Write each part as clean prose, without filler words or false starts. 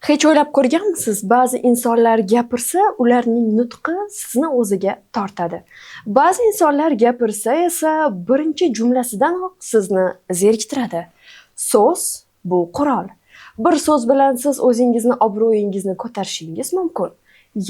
Hech o'ylab ko'rganmisiz? Ba'zi insonlar gapirsa, ularning nutqi sizni o'ziga tortadi. Ba'zi insonlar gapirsa esa birinchi jumlasidanoq sizni zeriktiradi. So'z bu qurol. Bir so'z bilan siz o'zingizni obro'yingizni ko'tarishingiz mumkin.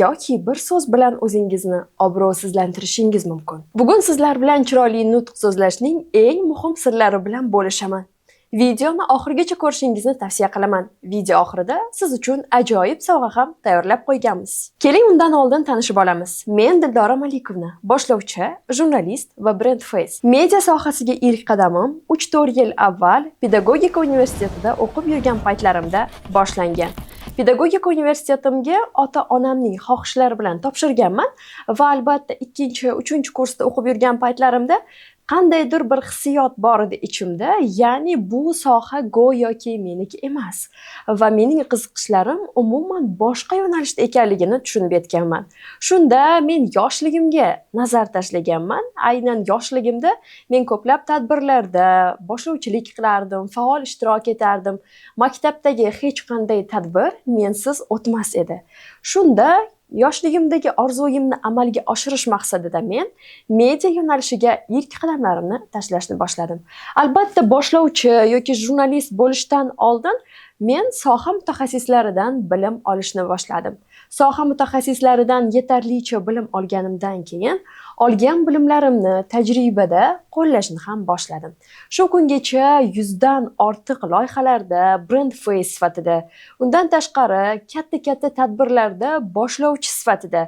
Yoki bir so'z bilan o'zingizni obro'sizlantirishingiz mumkin. Bugun sizlar bilan chiroyli nutq so'zlashning eng muhim sirlari bilan bo'lishaman. Videoni oxirigacha ko'rishingizni tavsiya qilaman. Video oxirida siz uchun ajoyib sovg'a ham tayyorlab qo'yganmiz. Keling undan oldin tanishib olamiz. Men Dildora Malikovna, boshlovchi, jurnalist va brend face. Media sohasiga ilk qadamim 3-4 yil avval Pedagogika universitetida o'qib yurgan paytlarimda boshlangan. Pedagogika universitetimga ota-onamning xohishlari bilan topshirganman va albatta 2-3 kursda o'qib yurgan paytlarimda qandaydir bir hissiyot bor edi ichimda, ya'ni bu soha go'yoki meniki emas va mening qiziqishlarim umuman boshqa yo'nalishda ekanligini tushunib yetganman. Shunda men yoshligimga nazar tashlaganman. Aynan yoshligimda men ko'plab tadbirlarda boshlovchilik qilardim, faol ishtirok etardim. Maktabdagi hech qanday tadbir mensiz o'tmas edi. Shunda yoshligimdagi orzuyimni amalga oshirish maqsadida men media yo'nalishiga ilk qadamlarimni tashlashni boshladim. Albatta boshlovchi yoki jurnalist bo'lishdan oldin men soha mutaxassislaridan bilim olishni boshladim. Soha mutaxassislaridan yetarlicha bilim olganimdan keyin olgan bilimlarimni tajribada qo'llashni ham boshladim. Shu kungacha 100 dan ortiq loyihalarda brand face sifatida, undan tashqari katta tadbirlarda boshlovchi sifatida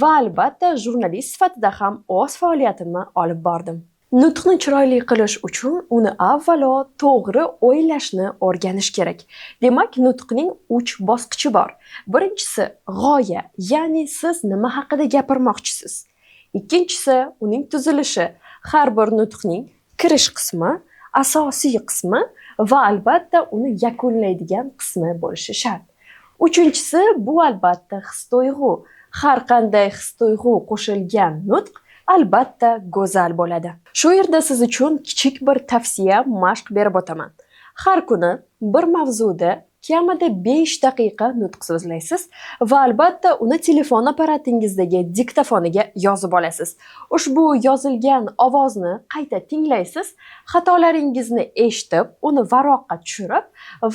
va albatta jurnalist sifatida ham o'z faoliyatimni olib bordim. Nutqni chiroyli qilish uchun uni avvalo to'g'ri o'ylashni o'rganish kerak. Demak, nutqning 3 bosqichi bor. Birinchisi g'oya, ya'ni siz nima haqida gapirmoqchisiz. Ikkinchisi uning tuzilishi, har bir nutqning kirish qismi, asosiy qismi va albatta uni yakunlaydigan qismi bo'lishi shart. Uchinchisi bu albatta his-tuyg'u. Har qanday his-tuyg'u qo'shilgan nutq albatta go'zal bo'ladi. Shu yerda siz uchun kichik bir tavsiya, mashq berib o'taman. Har kuni bir mavzuda kamida 5 daqiqa nutq so'zlaysiz va albatta uni telefon apparatingizdagi diktafoniga yozib olasiz. Ushbu yozilgan ovozni qayta tinglaysiz, xatolaringizni eshitib, uni varaqqa tushirib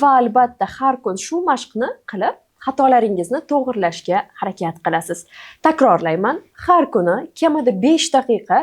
va albatta har kun shu mashqni qilib xatolaringizni to'g'rilashga harakat qilasiz. Takrorlayman, har kuni kamida 5 daqiqa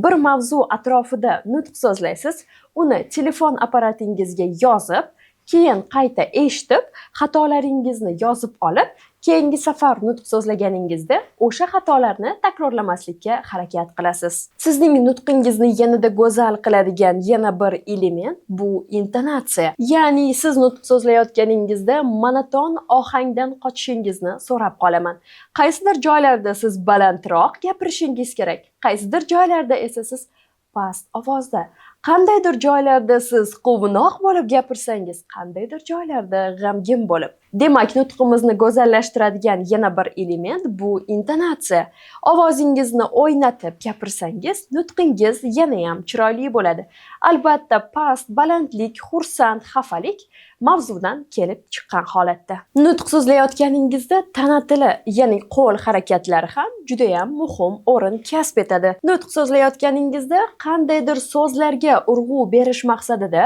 bir mavzu atrofida nutq so'zlaysiz, uni telefon apparatingizga yozib, keyin qayta eshitib, xatolaringizni yozib olib, keyingi safar nutq so'zlaganingizda o'sha xatolarni takrorlamaslikka harakat qilasiz. Sizning nutqingizni yanada go'zal qiladigan yana bir element bu intonatsiya. Ya'ni siz nutq so'zlayotganingizda monoton ohangdan qochishingizni so'rab qolaman. Qaysidir joylarda siz balandroq gapirishingiz kerak, qaysidir joylarda esa siz past ovozda. Qandaydir joylarda siz quvnoq bo'lib gapirsangiz, qandaydir joylarda g'amgin bo'lib. Demak, nutqimizni go'zallashtiradigan yana bir element bu intonatsiya. Ovozingizni o'ynatib gapirsangiz, nutqingiz yana ham chiroyli bo'ladi. Albatta, past, balandlik, xursand, xafalik mavzudan kelib chiqqan holatda. Nutq so'zlayotganingizda tana tili, ya'ni qo'l harakatlari ham juda ham muhim o'rin kasb etadi. Nutq so'zlayotganingizda qandaydir so'zlarga urg'u berish maqsadida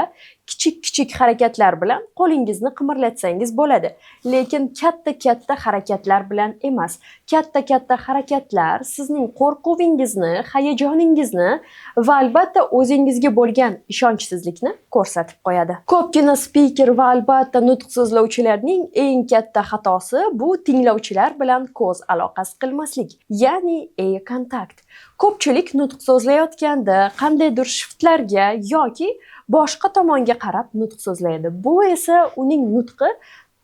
kichik harakatlar bilan qo'lingizni qimirlatsangiz bo'ladi. Lekin katta harakatlar bilan emas. Katta harakatlar sizning qo'rquvingizni, hayajoningizni va albatta o'zingizga bo'lgan ishonchsizlikni ko'rsatib qo'yadi. Ko'pgina speaker va albatta nutq so'zlovchilarning eng katta xatosi bu tinglovchilar bilan ko'z aloqasi qilmaslik, ya'ni eye contact. Ko'pchilik nutq so'zlayotganda qandaydir shiftlarga yoki boshqa tomonga qarab nutq so'zlaydi. Bu esa uning nutqi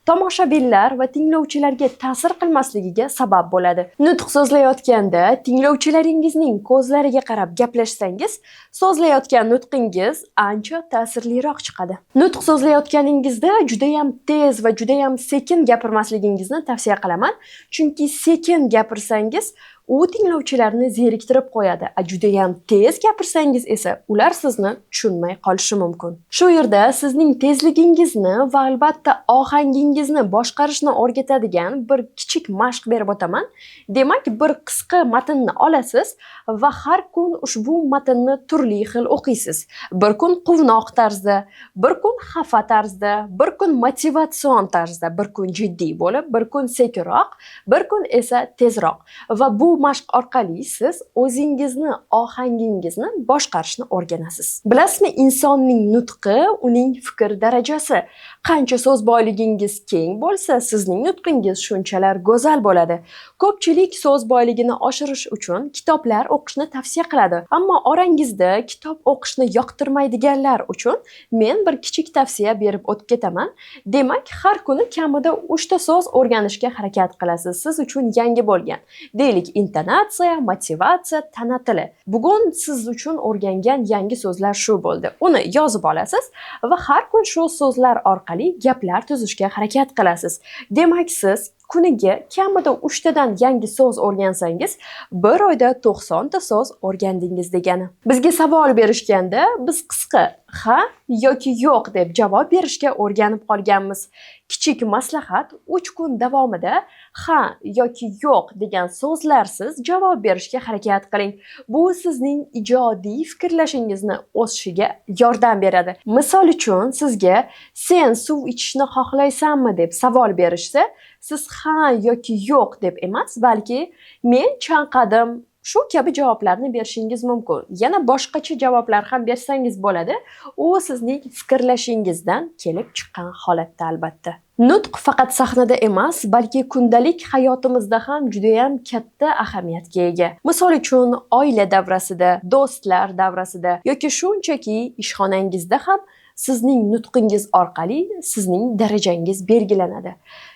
tomoshabinlar va tinglovchilarga ta'sir qilmasligiga sabab bo'ladi. Nutq so'zlayotganda tinglovchilaringizning ko'zlariga qarab gaplashsangiz, so'zlayotgan nutqingiz ancha ta'sirliroq chiqadi. Nutq so'zlayotganingizda juda ham tez va juda ham sekin gapirmasligingizni tavsiya qilaman, chunki sekin gapirsangiz U tinglovchilarni zeriktirib qo'yadi. Juda ham tez gapirsangiz esa ular sizni tushunmay qolishi mumkin. Shu yerda sizning tezligingizni va albatta ohangingizni boshqarishni o'rgatadigan bir kichik mashq berib o'taman. Demak, bir qisqa matnni olasiz va har kun ushbu matnni turli xil o'qiysiz. Bir kun quvnoq tarzda, bir kun xafa tarzda, bir kun motivatsion tarzda, bir kun jiddiy bo'lib, bir kun sekinroq, bir kun esa tezroq. Va bu mashq orqali siz o'zingizni, ohangingizni boshqarishni o'rganasiz. Bilasizmi, insonning nutqi uning fikr darajasi. Qancha so'z boyligingiz keng bo'lsa, sizning nutqingiz shunchalar go'zal bo'ladi. Ko'pchilik so'z boyligini oshirish uchun kitoblar o'qishni tavsiya qiladi. Ammo orangizda kitob o'qishni yoqtirmaydiganlar uchun men bir kichik tavsiya berib o'tib ketaman. Demak, har kuni kamida 3 ta so'z o'rganishga harakat qilasiz. Siz uchun yangi bo'lgan. Deylik, intonatsiya, motivatsiya, tana tili. Bugun siz uchun o'rgangan yangi so'zlar shu bo'ldi. Uni yozib olasiz va har kun shu so'zlar orqali gaplar tuzishga harakat qilasiz. Demak, siz kuniga kamida 3 tadan yangi so'z o'rgansangiz, bir oyda 90 ta so'z o'rgandingiz degani. Bizga savol berishganda biz qisqa ha yoki yo'q deb javob berishga o'rganib qolganmiz. Kichik maslahat, 3 kun davomida ha yoki yo'q degan so'zlarsiz javob berishga harakat qiling. Bu sizning ijodiy fikrlashingizni o'sishiga yordam beradi. Misol uchun, sizga sen suv ichishni xohlaysanmi deb savol berishsa, siz ha yoki yo'q deb emas, balki men chanqadim, shu kabi javoblarni berishingiz mumkin. Yana boshqacha javoblar ham bersangiz bo'ladi. U sizning fikrlashingizdan kelib chiqqan holatda albatta. Nutq faqat sahnada emas, balki kundalik hayotimizda ham juda ham katta ahamiyatga ega. Misol uchun, oila davrasida, do'stlar davrasida yoki shunchaki ishxonangizda ham sizning nutqingiz orqali sizning darajangiz belgilanadi.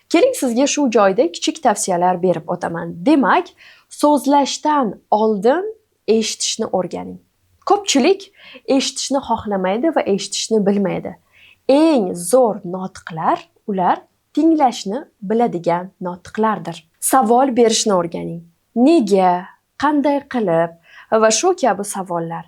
Keling, sizga shu joyda kichik tavsiyalar berib o'taman. Demak, so'zlashdan oldin eshitishni o'rganing. Ko'pchilik eshitishni xohlamaydi va eshitishni bilmaydi. Eng zo'r notiqlar ular tinglashni biladigan notiqlardir. Savol berishni o'rganing. Nega, qanday qilib va shu kabi savollar.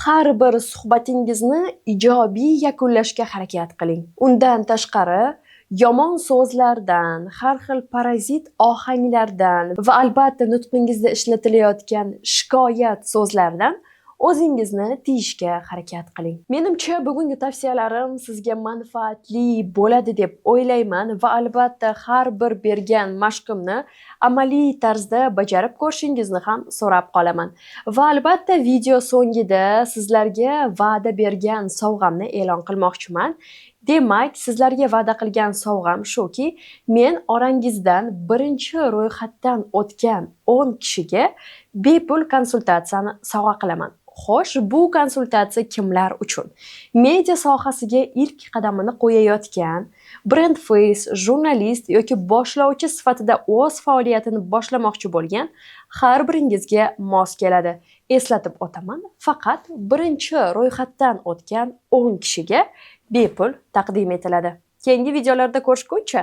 Har bir suhbatingizni ijobiy yakunlashga harakat qiling. Undan tashqari, yomon so'zlardan, har xil parazit ohanglardan va albatta nutqingizda ishlatilayotgan shikoyat so'zlardan o'zingizni tiyishga harakat qiling. Menimcha bugungi tavsiyalarim sizga manfaatli bo'ladi deb o'ylayman va albatta har bir bergan mashqimni amaliy tarzda bajarib ko'rishingizni ham so'rab qolaman. Va albatta video so'ngida sizlarga va'da bergan sovg'amni e'lon qilmoqchiman. Demak, sizlarga va'da qilgan sovg'am shuki, men orangizdan birinchi ro'yxatdan o'tgan 10 kishiga bepul konsultatsiyani sovg'a qilaman. Xo'sh, bu konsultatsiya kimlar uchun? Media sohasiga ilk qadamini qo'yayotgan, brand face, jurnalist yoki boshlovchi sifatida o'z faoliyatini boshlamoqchi bo'lgan har biringizga mos keladi. Eslatib o'taman, faqat birinchi ro'yxatdan o'tgan 10 kishiga bepul taqdim etiladi. Keyingi videolarda ko'rishguncha